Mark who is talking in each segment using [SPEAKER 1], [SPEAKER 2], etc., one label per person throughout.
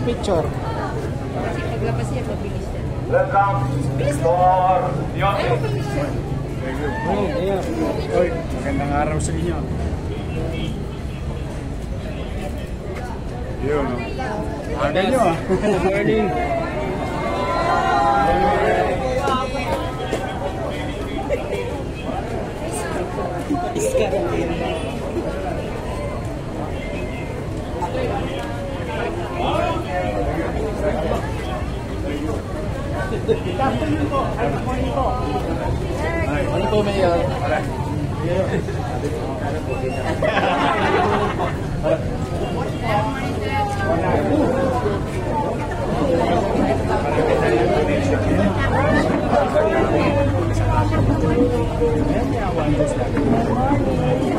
[SPEAKER 1] picture.
[SPEAKER 2] Paglabas siya, mabilis yan.
[SPEAKER 3] Welcome, Mr. Yote.
[SPEAKER 1] Oy, magandang araw sa inyo. Yun. Aga nyo ah. Morning. Ano po, Mayor?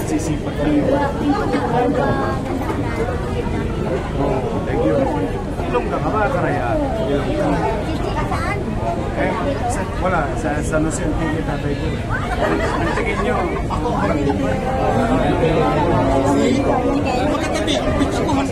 [SPEAKER 1] Sisipat kayo. Thank you. Ilong ka ba, Karayaan? Ilong ka. Eh, wala. Sa Lucien, hindi tatay ko. Ang tingin nyo. Magkatabi. Picture ko man.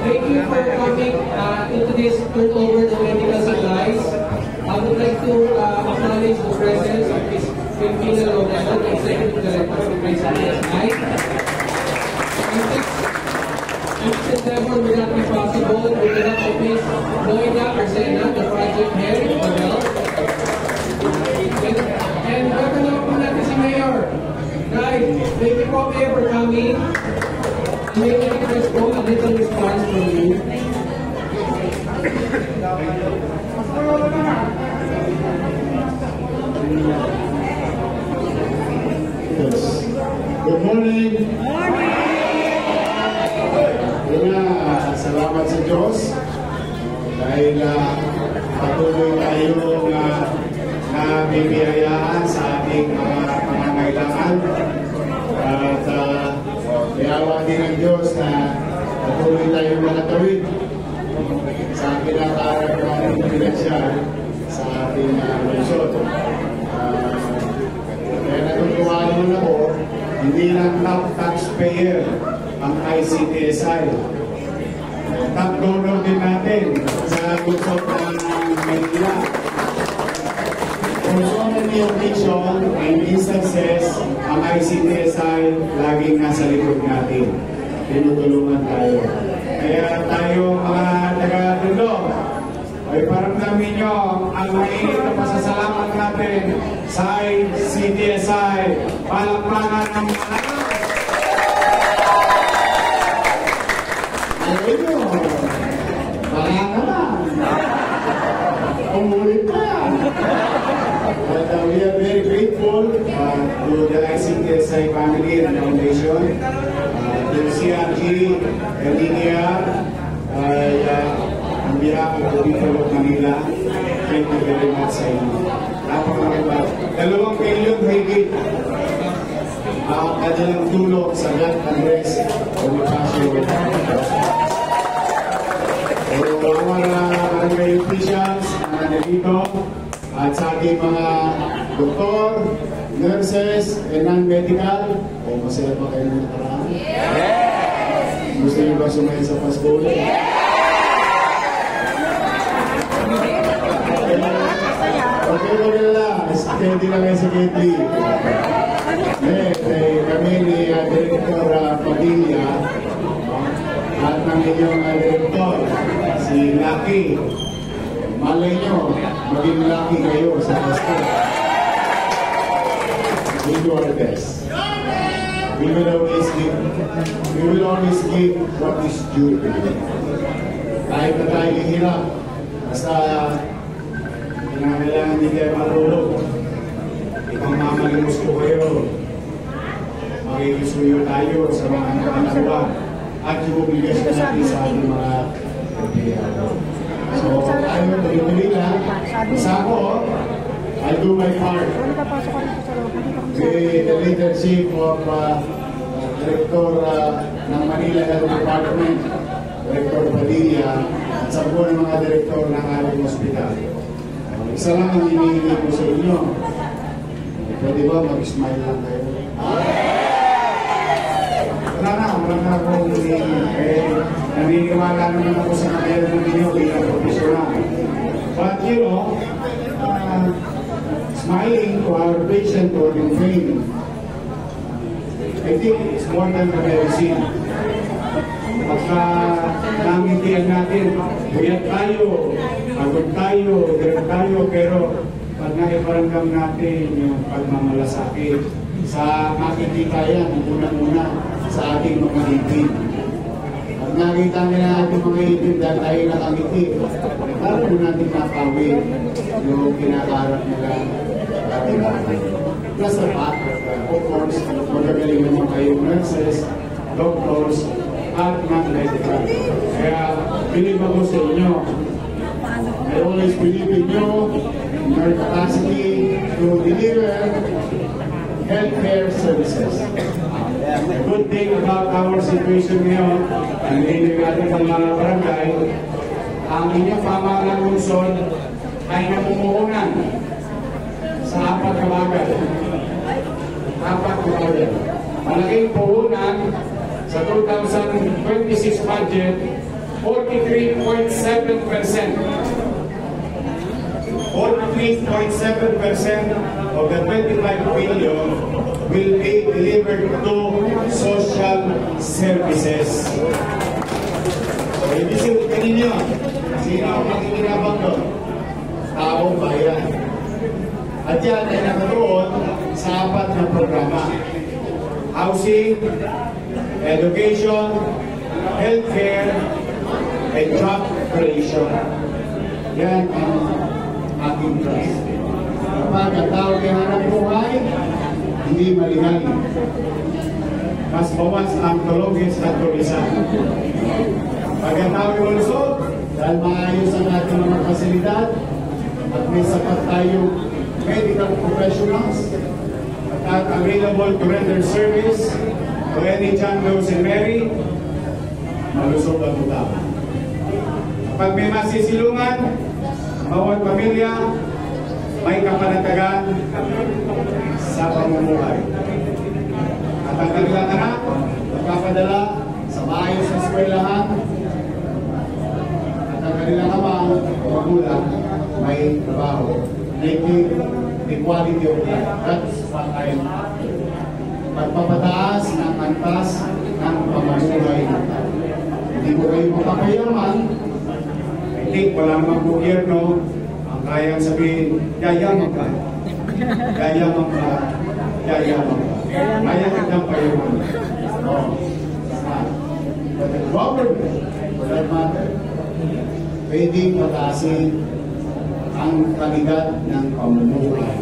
[SPEAKER 4] Thank you for coming into this turnover of medical supplies. I would like to acknowledge the presence of Ms. Filipina Romero, the Executive Director of Grace PSI. This endeavor would not be possible without Ms. Loida Arcena, the project head of health. And gagawin po natin si Mayor. Guys, thank you po, Mayor, for coming. May we request po a little response from you?
[SPEAKER 5] Yes. Good morning. Salamat sa Diyos dahil patuloy tayong nabibiyayaan sa ating mga pangangailangan at Iawa din ng Diyos na patuloy tayong nakatawid sa kinakaarap ng pinansyal sa ating lungsod. Kaya natutuwa naman ako, hindi lang top taxpayer ang ICTSI. Top donor din natin sa lungsod ng Manila. For so many occasions and instances, ang ICTSI laging nasa likod natin. Tinutulungan tayo. Kaya tayo mga taga-Tundog, ay parang namin nyo ang mainit na pasasalamat natin sa ICTSI. Palakpakan ng malakas. Ayun nyo. Baka ka lang. Umulit pa yan. But we are very grateful to the ICTSI family and foundation, to CRG, Linia, on behalf of the people of Manila. Thank you very much sa inyo. Napakaganda. 2 milyon higit ang kanilang tulong sa God and Rest of the Passion. So, ang mga barangay officials na nandito, at sa ating mga doktor, nurses, and non-medical, o masaya pa kayo ng parang? Yes! Gusto niyo ba sumaya sa Pasko? Yes! Okay ba nila? Steady lang kayo sa Gately. Kami ni Director Padilla at ng inyong Director, si Lucky. Malay nyo, maging lucky kayo sa Pasko. We do our best. We will always give what is due to you. Kahit na tayo hirap, basta kailangan hindi kayo matulog. Ipamamalimos ko kayo. Makikisuyo tayo sa mga nakakalawa at yung obligasyon natin sa ating mga empleyado. So, tayo tuloy-tuloy lang. Isa ko, I do my part. With the leadership of Director ng Manila Health Department, Director Padilla, at sa buong ng mga Direktor ng ating hospital. Isa lang ang hinihingi ko sa inyo. Pwede ba mag-smile lang kayo? Wala na akong naniniwala naman ako sa kanila ng inyo bilang professional. But you know, smiling to our patient or in pain, I think it's more than the medicine. Pagka namitian natin, buyat tayo, pagod tayo, direct tayo, pero pag naiparamdam natin yung pagmamalasakit, sa makikita yan, unang-una sa ating mga ibig. Pag nakita nila ating mga ibig dahil tayo nakangiti, para mo natin nakawin yung kinakarap nila. Plus the fact, of course, magagaling naman kayong nurses, doctors, at non-medical. Kaya, believe ako sa inyo. I always believe in you, in your capacity to deliver healthcare services. The good thing about our situation ngayon, ang hindi natin ng mga barangay, ang inyong pamahalang lungsod ay namumuhunan sa 4 na bagay. 4 na bagay. Malaking puhunan sa 2026 budget, 43.7%. 43.7% of the 25 billion will be delivered to social services. So, ibig sabihin nyo, sino ang makikinabang doon? Taong bayan. At yan ay nakatuon sa 4 na programa. Housing, education, healthcare, and job creation. Yan ang ating trust. Kapag ang tao ay hanap buhay, hindi malingan. Mas bawas ang tulogis at tulisan. Pag ang tao ay malusog, dahil maayos ang ating mga pasilidad, at may sapat tayong medical professionals, at available to render service to any John, Rose, and Mary, malusog ang tao. Pag may masisilungan, bawat pamilya, may kapanatagan sa pamumuhay. At ang kanilang anak, magpapadala sa maayos na eskwelahan, at ang kanilang ama o magulang, may trabaho. Thank you. equality of life. That's what I'm after. Pagpapataas ng antas ng pamumuhay ng tao. Hindi ko kayo makapayaman. I think wala namang gobyerno ang kayang sabihin, yayaman ka. Yayaman ka. Yayaman ka. Kaya kitang payaman. But the government, for that matter, pwedeng pataasin ang kalidad ng pamumuhay.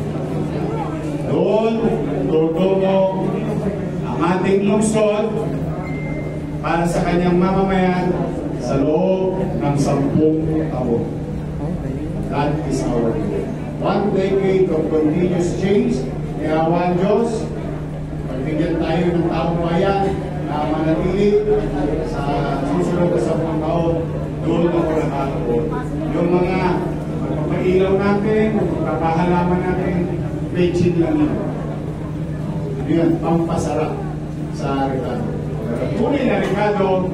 [SPEAKER 5] Doon, tutubo ang ating lungsod para sa kanyang mamamayan sa loob ng 10 taon. That is our goal. 1 decade of continuous change. Kaya awan Diyos, pagbigyan tayo ng taong bayan na manatili sa susunod na 10 taon, doon ako nakatuon. Yung mga magpapailaw natin, magpapahalaman natin, pechin lang yun. Yun, pampasarap sa rekado. Tunay na rekado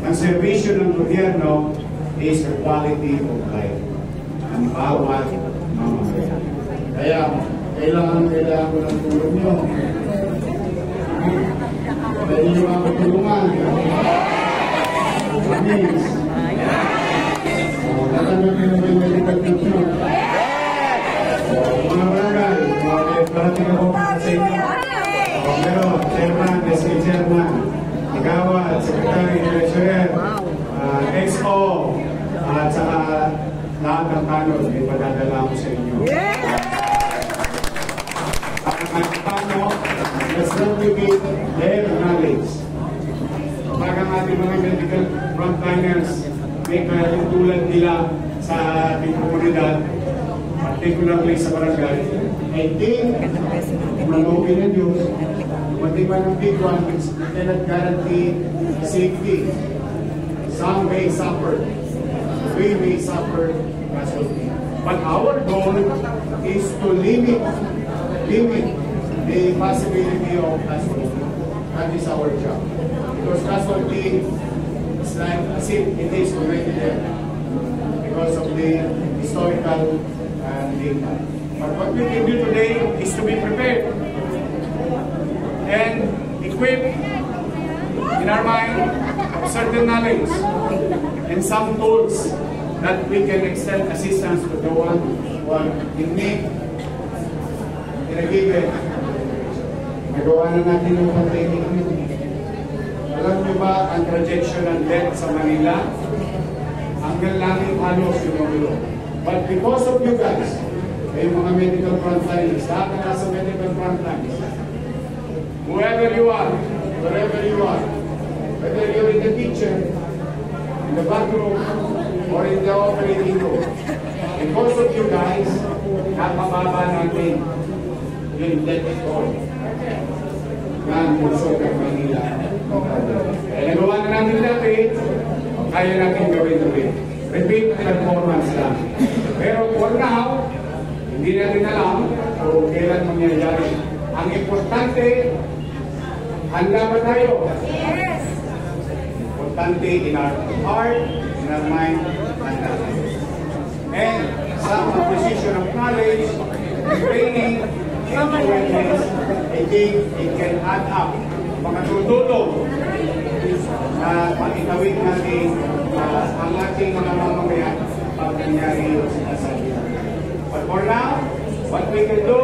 [SPEAKER 5] ng servisyo ng gobyerno is the quality of life ng bawat mamamayan. Kaya, kailangan ko ng tulong nyo. Pwede nyo ako tulungan. Please. Natanggap nyo na yung medical kit nyo. Mga barangay, parating ako para sa inyo. Pero, Chairman, Deski Chairman, Agawad, Secretary, Treasurer, XO, at saka lahat ng tanong, may padadala ko sa inyo. Ang paano, let's replicate their knowledge. Kapag ang ating mga medical frontliners, may katulad nila sa ating komunidad, particularly sa barangay, I think, manawin ng Diyos, matiman ng big one, which cannot guarantee safety. Some may suffer. We may suffer casualty. But our goal is to limit the possibility of casualty. That is our job. Because casualty is like as if it is already there because of the historical data. But what we can do today is to be prepared and equipped in our mind of certain knowledge and some tools that we can extend assistance to the one who are in need in a given. Nagawa na natin yung training nyo. Alam nyo ba ang projection ng death sa Manila? Hanggang langit halos yung magulo. But because of you guys, yung mga medical frontliners, lahat na nasa medical frontliners, whoever you are, wherever you are, whether you're in the kitchen, in the bathroom, or in the operating room, because of you guys, napababa natin yung death toll ng puso ng Manila. Kaya nagawa na natin dati, kaya natin gawin ulit. Repeat performance lang. Pero for now, hindi natin alam kung kailan mangyayari. Ang importante, handa ba tayo? Yes! Importante in our heart, in our mind, handa tayo. And some acquisition of knowledge, training, awareness, I think it can add up. Makatutulong na pag-itawid natin ang ating mga mamamayan pag nangyari yung sinasabi. But for now, what we can do,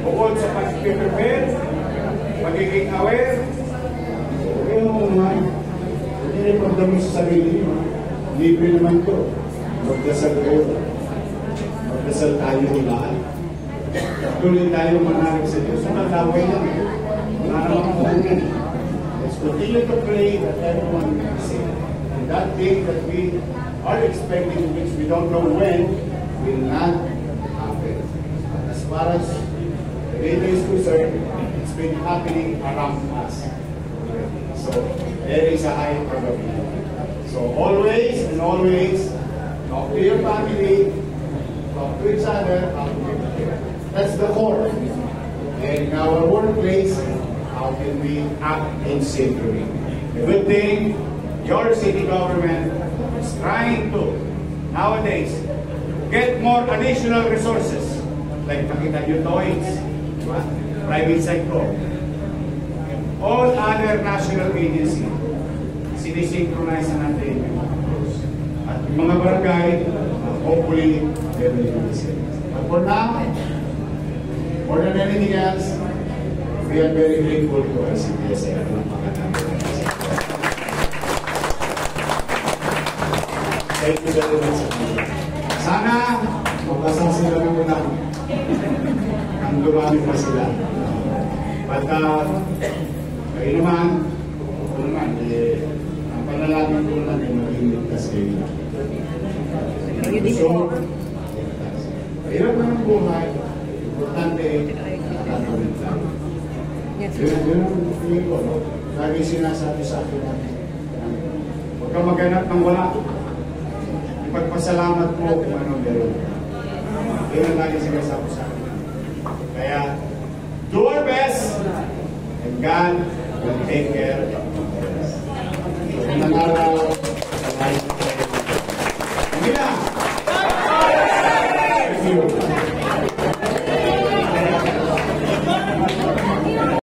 [SPEAKER 5] bukod sa pag-prepare, magiging aware, okay naman, hindi rin pagdami sa sarili nyo. Libre naman ko. Magdasal kayo. Magdasal tayo lahat. Tuloy tayo manalig sa Diyos. Ang nagaway lang. Wala namang kukunin. Let's continue to pray that everyone can be saved. And that day that we are expecting, which we don't know when, will not happen. But as far as the data is concerned, it's been happening around us. So there is a high probability. So always and always talk to your family, talk to each other, how to get care. That's the core. And in our workplace, how can we act in safety? The good thing, your city government is trying to, nowadays, get more additional resources
[SPEAKER 1] like makita nyo toys, diba? Private sector. All other national agency, sinisynchronize natin yung mga rules. At yung mga barangay, hopefully, they will do the same. But for now, more than anything else, we are very grateful to ICTSA at ng mga namin. Thank you very much. Sana, magbasa sila ng unang ang dumami pa sila. But, kayo naman, ang panalangin ko naman ay maging ligtas kayo. So, hirap na ng buhay. Importante, nakakawin lang. Yun ang feeling ko, no? Lagi sinasabi sa akin natin, huwag ka maghanap ng wala. Ipagpasalamat mo kung anong meron. Yun ang lagi sinasabi sa akin. Kaya, do our best, and God will take care of us. So, kung nanaraw, sa life, hindi na.